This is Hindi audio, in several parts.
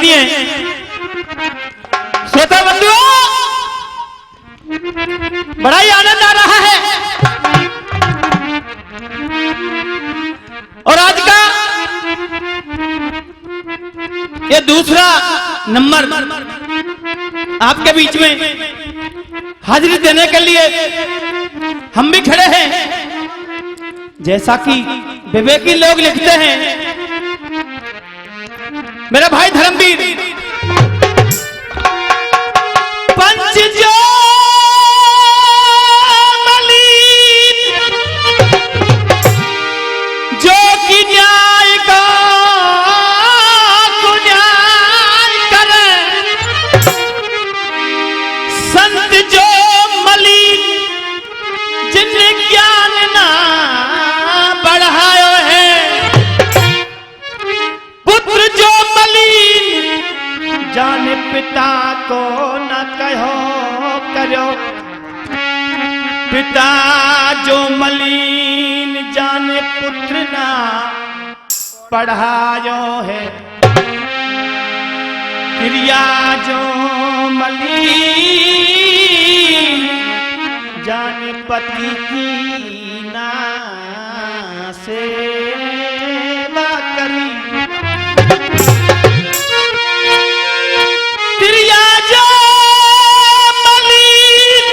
आदरणीय श्रोता बंधुओं, बड़ा ही आनंद आ रहा है और आज का ये दूसरा नंबर आपके बीच में हाजिरी देने के लिए हम भी खड़े हैं। जैसा कि विवेकी लोग लिखते हैं, मेरा भाई धर्मवीर पंच जो मलिन जो कि न्याय का न्याय करे, संत जो मलिन जिन ज्ञान ना बढ़ायो है, पुत्र जो मलिन जाने पिता को न कहो करो, पिता जो मलिन जाने पुत्र ना पढ़ायो है, क्रिया जो मलिन जाने पति की ना सेवा करी, क्रिया जो मलिन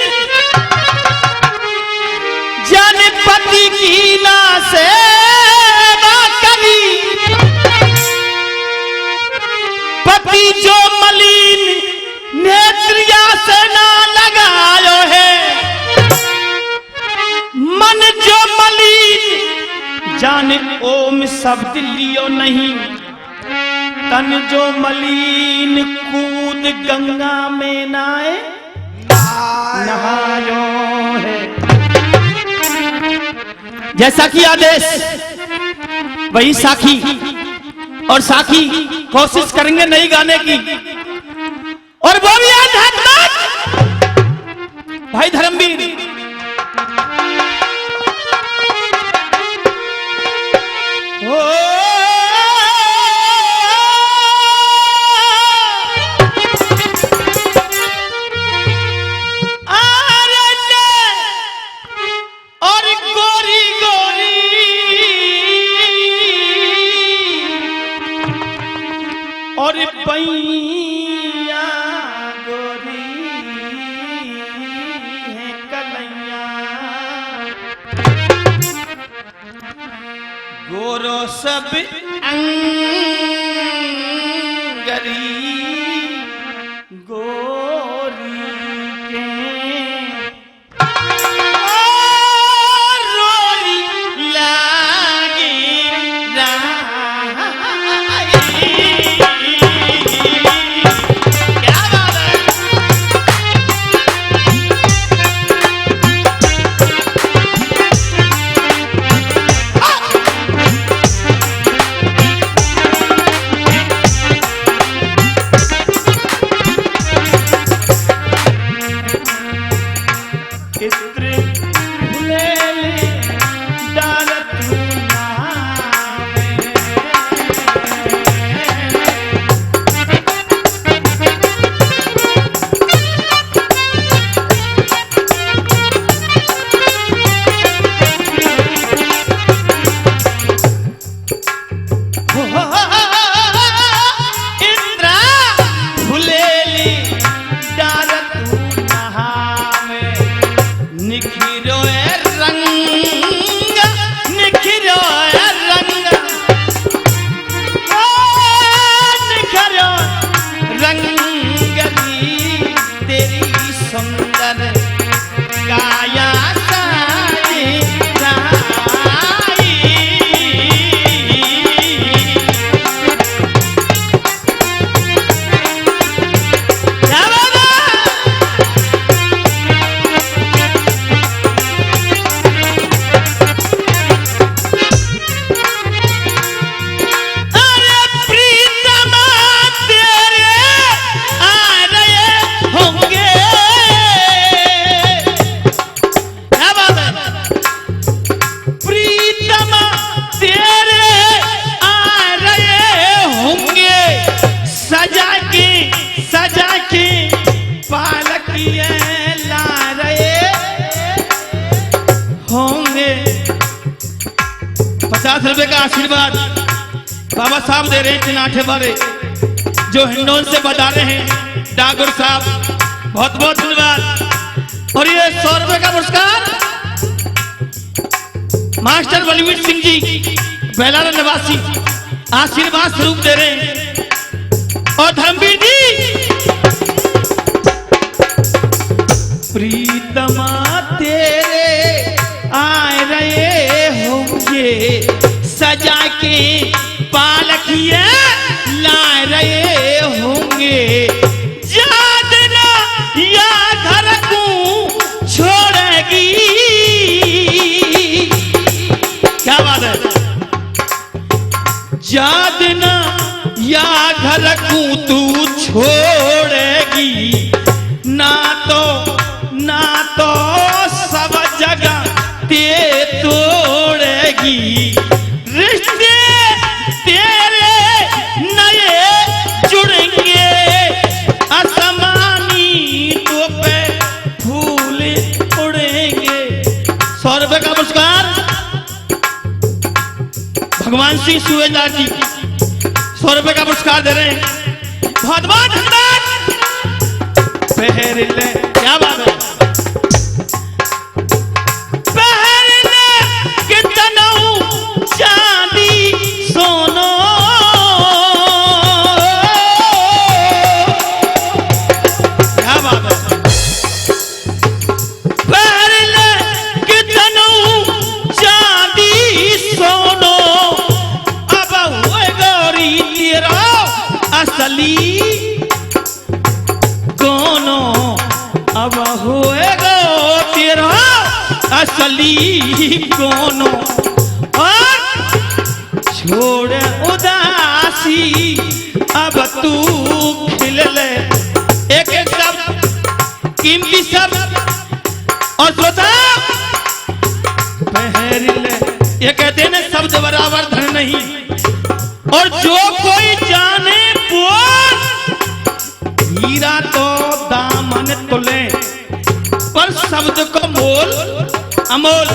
जाने पति की ना सेवा करी, पति जो मलिन नेत्रिया से ना लगायो है, मन जो मलिन जाने ओम शब्द लियो नहीं, तन जो मलिन कूद गंगा में नाए नहायो है। जैसा कि आदेश वही साखी, और साखी कोशिश करेंगे नई गाने की, और वो भी आध्यात्मिक भाई धर्मवीर। और पैया गोरी है कलैया, गोरो सब अंगरी गोरी के रोरी लागी ₹50 का आशीर्वाद बाबा साहब दे रहे हैं चिनाठे वाले, जो हिंडोन से बता रहे हैं डागर साहब, बहुत बहुत धन्यवाद। और ये ₹100 का पुरस्कार मास्टर बलवीर सिंह जी बेलारा निवासी आशीर्वाद स्वरूप दे रहे हैं। और धर्मवीर जी, प्रीतमा तेरे आए रहे होंगे सजा के पालकिया लाए रहे होंगे, याद ना या घर को छोड़ेगी। क्या बात है, याद ना या घर को तू छोड़ेगी, ना तो सब जगह ते तोड़ेगी, रिश्ते तेरे नए जुड़ेंगे, आसमानी तो पे फूल उड़ेंगे। ₹100 का पुरस्कार भगवान सिंह सुवेदार जी ₹100 का पुरस्कार दे रहे हैं, बहुत बहुत धन्यवाद। पहर ले, क्या बात है, असली कोनो और छोड़ उदासी, अब तू खिल ले। एक एक शब्द कीमती शब्द और श्रोता पहर ले, ये कहते हैं शब्द बराबर धन नहीं, और जो कोई जाने बोल हीरा तो दामन तुले, पर शब्द को मोल अमोल।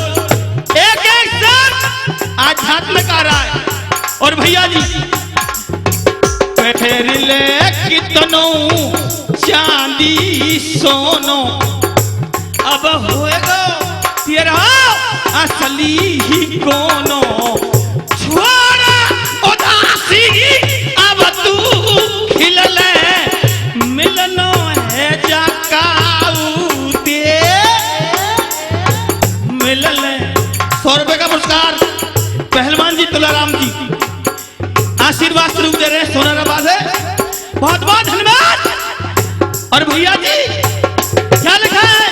एक एक शब्द आध्यात्मिक आ रहा है। और भैया जी, पहर ले कितनों चांदी सोनो, अब होएगा तेरा असली ही कोनो, छोड़ उदासी अब तू खिल ले, मिलनो है जाकाऊ दे मिल ले। ₹100 का पुरस्कार पहलवान जी तुलाराम जी आशीर्वाद स्वरूप दे रहे हैं, सोना नवाज है, बहुत बहुत धन्यवाद। और भैया जी क्या लिखा है,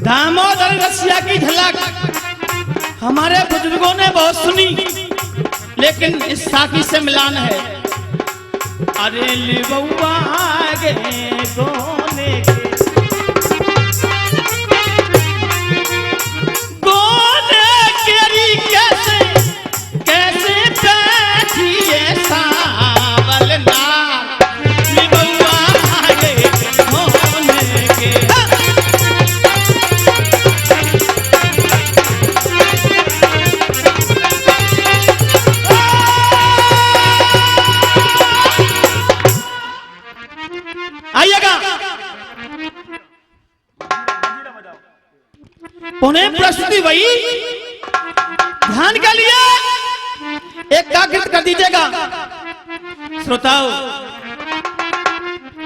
दामोदर रसिया की झलक हमारे बुजुर्गों ने बहुत सुनी, लेकिन इस साथी से मिलान है। अरे लिबुआ आगे सोने के गोने केरी कैसे कैसे बैठिए सावल नार, लिबुआ आगे सोने के। आइएगा, उन्हें प्रस्तुति वही ध्यान के लिए एक काकृत कर दीजिएगा। श्रोताओं,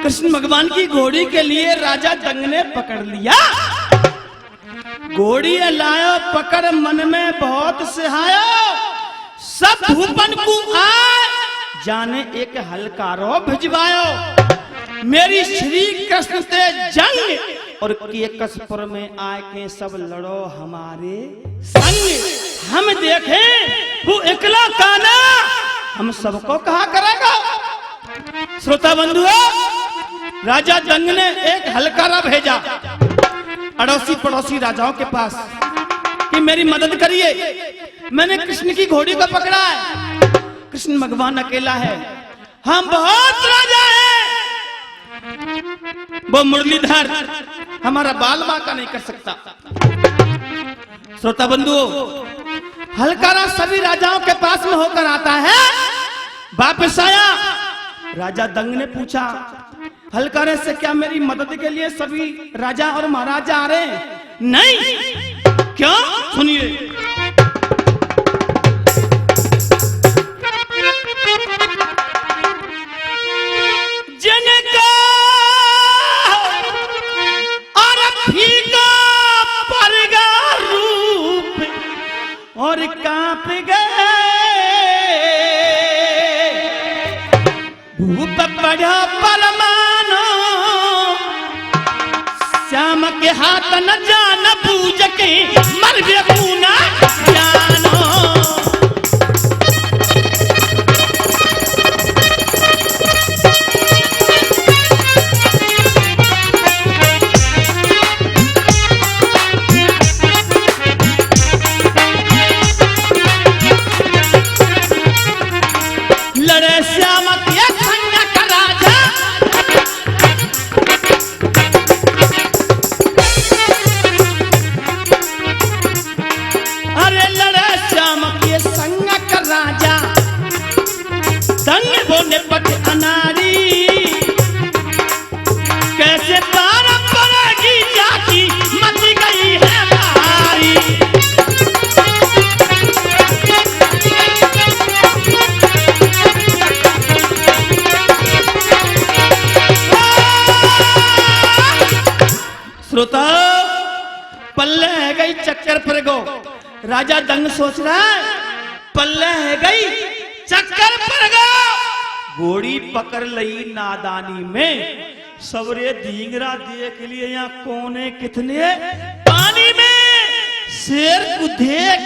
कृष्ण भगवान की घोड़ी के लिए राजा दंग ने पकड़ लिया। घोड़ी लायो पकड़ मन में बहुत सिहायो, सब भूपन को आए जाने एक हलकारो भिजवायो। मेरी श्री कृष्ण से जंग और केकसपुर में आए के सब लड़ो हमारे संग। हम देखें वो इकला काना हम सबको कहा करेगा। श्रोता बंधुओं, राजा दंग ने एक हलकारा भेजा अड़ोसी पड़ोसी राजाओं के पास कि मेरी मदद करिए, मैंने कृष्ण की घोड़ी को पकड़ा है। कृष्ण भगवान अकेला है, हम बहुत राजा हैं, वो मुरलीधर हमारा बाल बांका नहीं कर सकता। श्रोता बंधुओं, हलकारा सभी राजाओं के पास में होकर आता है। वापस आया, राजा दंग ने पूछा हलकारे से, क्या मेरी मदद के लिए सभी राजा और महाराजा आ रहे हैं? नहीं। क्यों? सुनिए। जिनका और फीका परगा रूप और कांप गए, भूप पड़ा परमानो, श्याम के हाथ न जान पूज के मर बेकूना जानो। लड़े श्याम के संग का राजा, अरे लड़े श्याम के संग का राजा, संग बोने पट अनारी, कैसे पार पड़ेगी जाकी मच गई है भारी। श्रोता, पल्ले है गई चक्कर पर गो। राजा दंग सोच रहा है पल्ले है गई चक्कर पर गो। घोड़ी पकड़ लई नादानी में, सवरे धींगरा देख लिए यहाँ कोने कितने पानी में। शेर को देख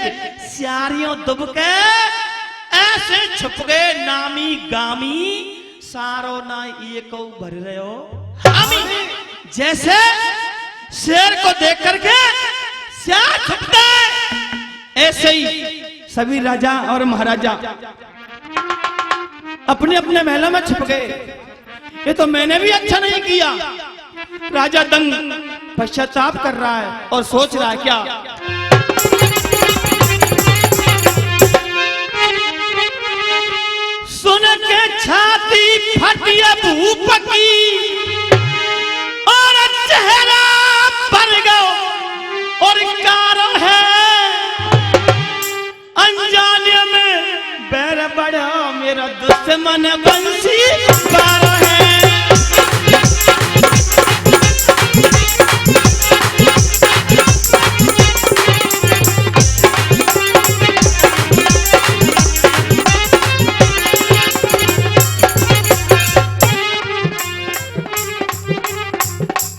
सियारियों दुब के ऐसे छुप गए नामी गामी, सारो ना ये को भर रहे हो हामी। जैसे शेर को देख करके सियार छुपता है, ऐसे ही सभी राजा और महाराजा अपने अपने महलों में छुप गए। ये तो मैंने भी अच्छा नहीं किया। राजा दंग पश्चाताप कर रहा है और सोच रहा है क्या, सुन के छाती फटिया भूप की और चेहरा पर गो और कारण है अनजाने में बैर बड़ा मेरा दुश्मन बंसी पार है।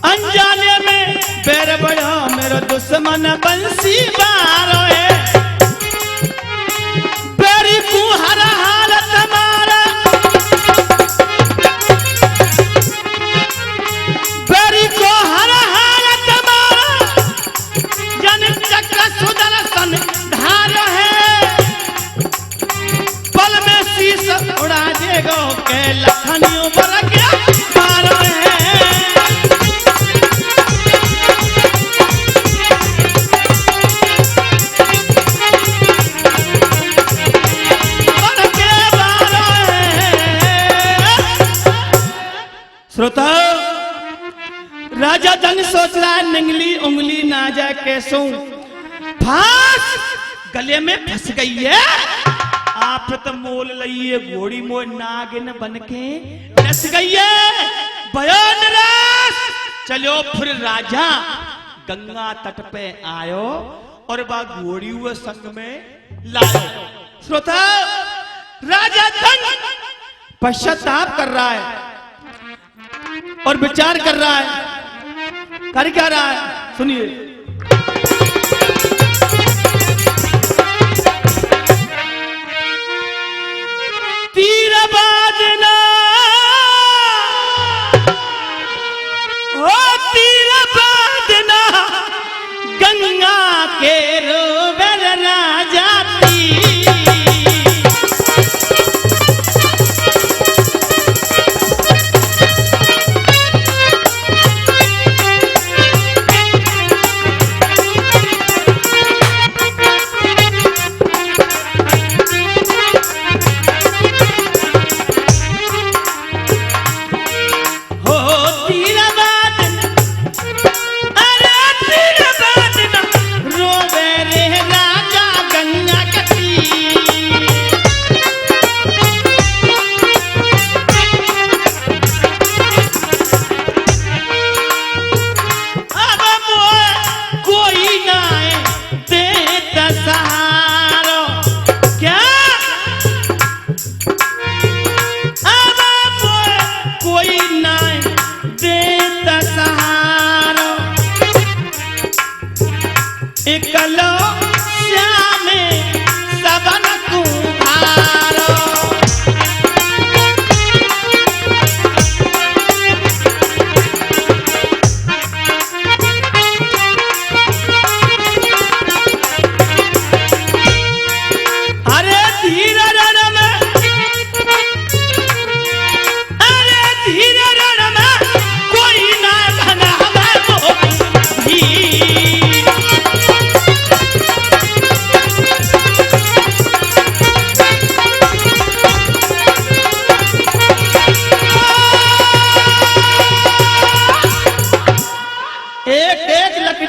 अनजाने में बैर बड़ा मेरा दुश्मन बंसी बारो है। बेरी को हर हालत मारा, बेरी को हर हालत मारा, जन चक्र सुदर्शन धार है। पल में शीश उड़ा देगो के लखनियों पर क्या मारो है। श्रोता, राजा दंग सोच रहा है निंगली उंगली ना जाए कैसों, फांस गले में फंस गई है। आफत मोल लइए घोड़ी मोय नागिन बनके नस गई भयो निराश। चलो फिर राजा गंगा तट पे आयो और बा घोड़ी हुए संग में लायो। श्रोता राजा दंग पश्चाताप कर रहा है और विचार कर रहा है। कर क्या रहा है सुनिए। तीर बाजना ओ तीर बाजना गंगा के रोवर राजा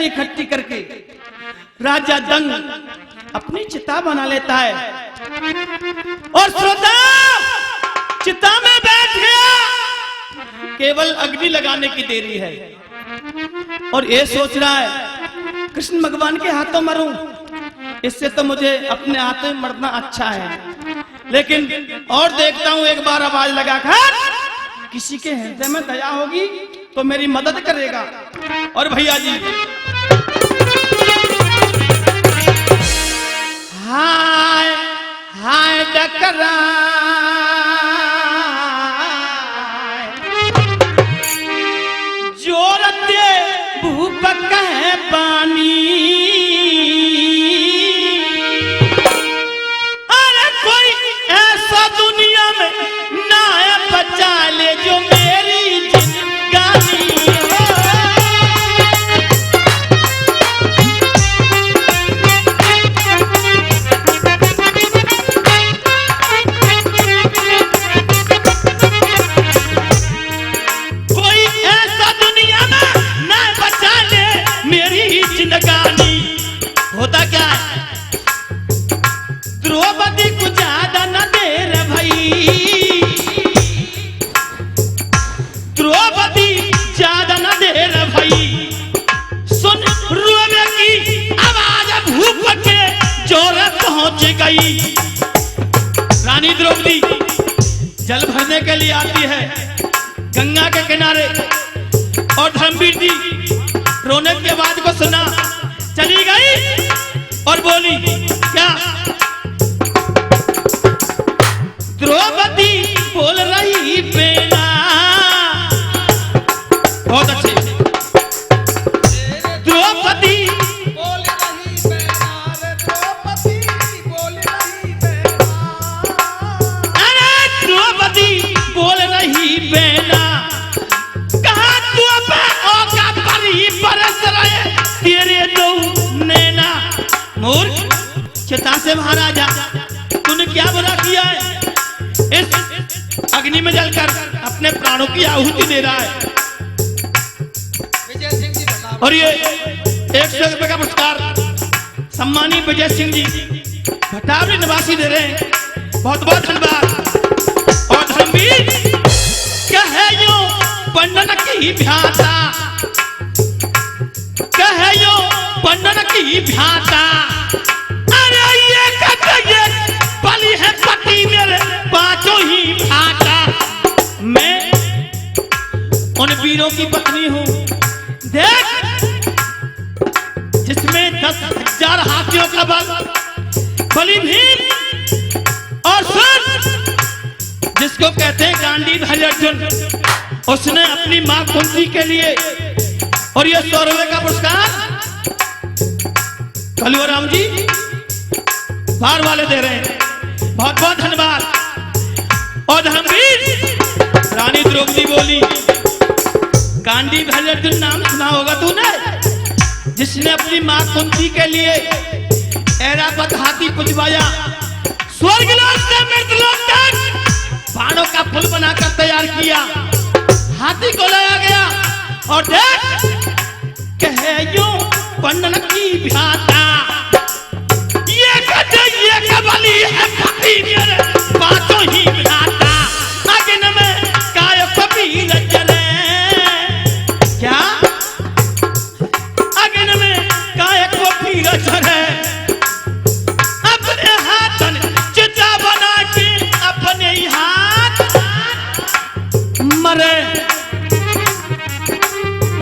इकट्ठी करके राजा दंग अपनी चिता बना लेता है और श्रोता चिता में बैठ गया। केवल अग्नि लगाने की देरी है और ये सोच रहा है कृष्ण भगवान के हाथों मरूं, इससे तो मुझे अपने हाथों में मरना अच्छा है। लेकिन और देखता हूं एक बार आवाज लगाकर किसी के हृदय में दया होगी तो मेरी मदद करेगा। और भैया जी हाय हाय डकरा जोर दे भूप कहे पानी, अरे कोई ऐसा दुनिया में ना है बचा ले जो मेरी जिंदगानी होता क्या है। द्रौपदी को ज्यादा न देर भाई, द्रौपदी ज्यादा न देर भाई, सुन रोवे की आवाज भूप के जोर पहुंच गई। रानी द्रौपदी जल भरने के लिए आती है गंगा के किनारे और धर्मवीर जी रोने की आवाज को सुना, चली गई और बोली क्या। द्रौपदी बोल रही बेला, बहुत अच्छे। द्रौपदी बोल रही बेला, द्रौपदी बोल रही बेला, अरे द्रौपदी बोल रही बेला, कहा तू ओका परी बरस रहे तेरे दो नैना। मूर्ख चिता से महाराजा तूने क्या बुरा किया है, इस अग्नि में जलकर अपने प्राणों की आहुति दे रहा है। और ये 100 रुपए का पुरस्कार सम्मानी विजय सिंह जी भटावली निवासी दे रहे हैं। बहुत बहुत धन्यवाद। और धर्मवीर कहे यो पंडन की भ्याता, कहे यो पंडन की भ्याता, अरे ये कहते बलि है पति मेरे पांचों ही भ्राता। मैं उन वीरों की पत्नी हूं, देख जिसमें 10,000 हाथियों का बल, बलि भीम और सुन जिसको कहते हैं गांडीव अर्जुन, उसने अपनी मां कुंती के लिए और ये 100 रुपए का पुरस्कार कलयुग राम जी बाहर वाले दे रहे हैं। बहुत बहुत धन्यवाद। और धर्मवीर रानी द्रौपदी बोली, गांडीव अर्जुन नाम सुना होगा तूने, जिसने अपनी मां कुंती के लिए ऐरावत हाथी पुजवाया, स्वर्गलोक से मृतलोक तक बाणों का पुल बनाकर तैयार किया, हाथी को लाया गया। और देख कहे यूं पंडन की भ्राता, ये कहते ये कबली है पति मेरे पांचों ही भ्राता, अग्नि में काय कबीर जले, क्या अग्नि में काय कबीर जले, अपने हाथन चिता बना के अपने ही हाथ मरे।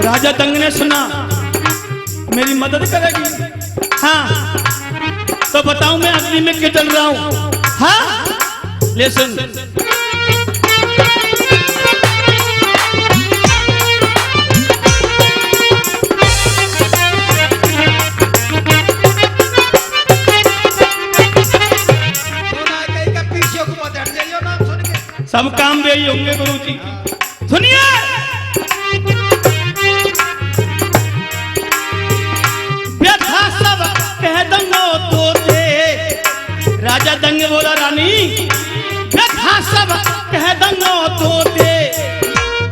राजा दंग ने सुना मेरी मदद करेगी, हाँ तो बताऊं मैं अग्नि में क्यों चल रहा हूं, हाँ ले सुन। सब काम भी होंगे गुरु जी, सुनिए। व्यथा सब कह दंगो तो थे, राजा दंगे बोला रानी व्यथा सब कह दंगो तो थे,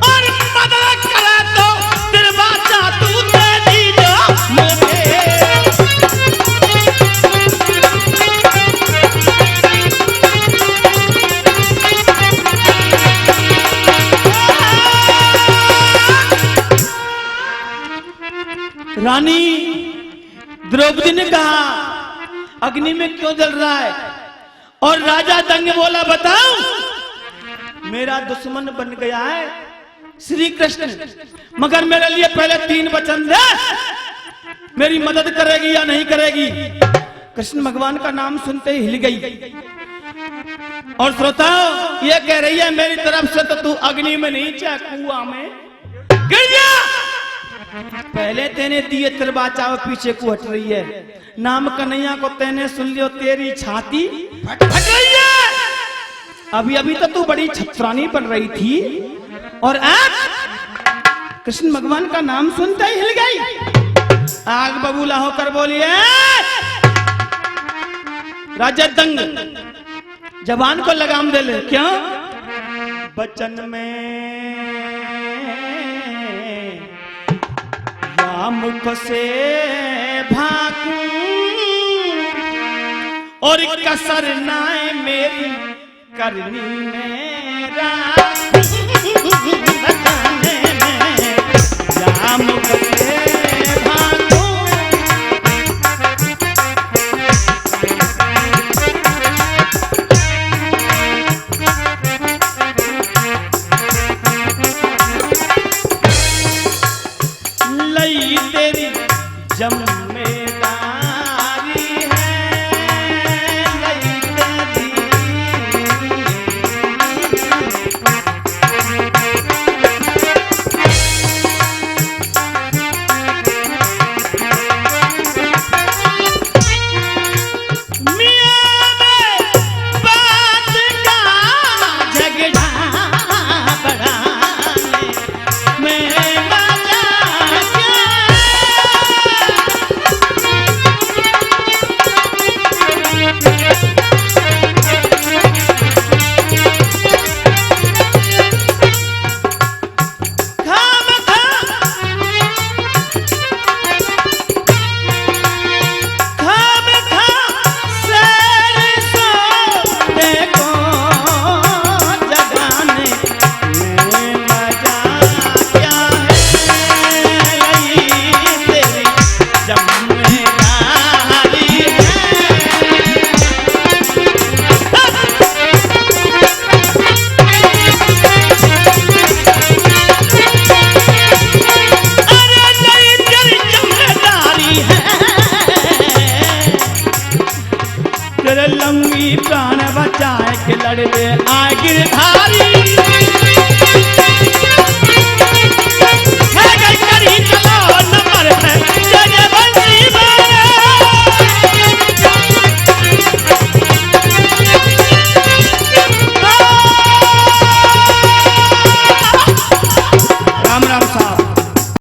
और मदद करे तो दरवाजा तू दे दीजो मुझे। रानी द्रौपदी ने कहा अग्नि में क्यों जल रहा है, और राजा दंग बोला बताओ, मेरा दुश्मन बन गया है श्री कृष्ण, मगर मेरे लिए पहले 3 वचन दे, मेरी मदद करेगी या नहीं करेगी। कृष्ण भगवान का नाम सुनते ही हिल गई, और श्रोताओ ये कह रही है मेरी तरफ से तो तू अग्नि में नहीं चाहे कुआं में गिर जा। पहले तेने दिए तिरबाचा पीछे को हट रही है, नाम कन्हैया को तेने सुन लियो तेरी छाती हट रही है। अभी अभी तो तू बड़ी छत्रानी बन रही थी, और आज कृष्ण भगवान का नाम सुनते ही हिल गई, आग बबूला होकर बोलिए। राजा दंग जबान को लगाम दे ले, क्यों बचन में मुख से भागूं और कसर नाए मेरी करनी मेरा, मुख से भागूं तेरी जिम्मेदारी है, लई तेरी पड़ पे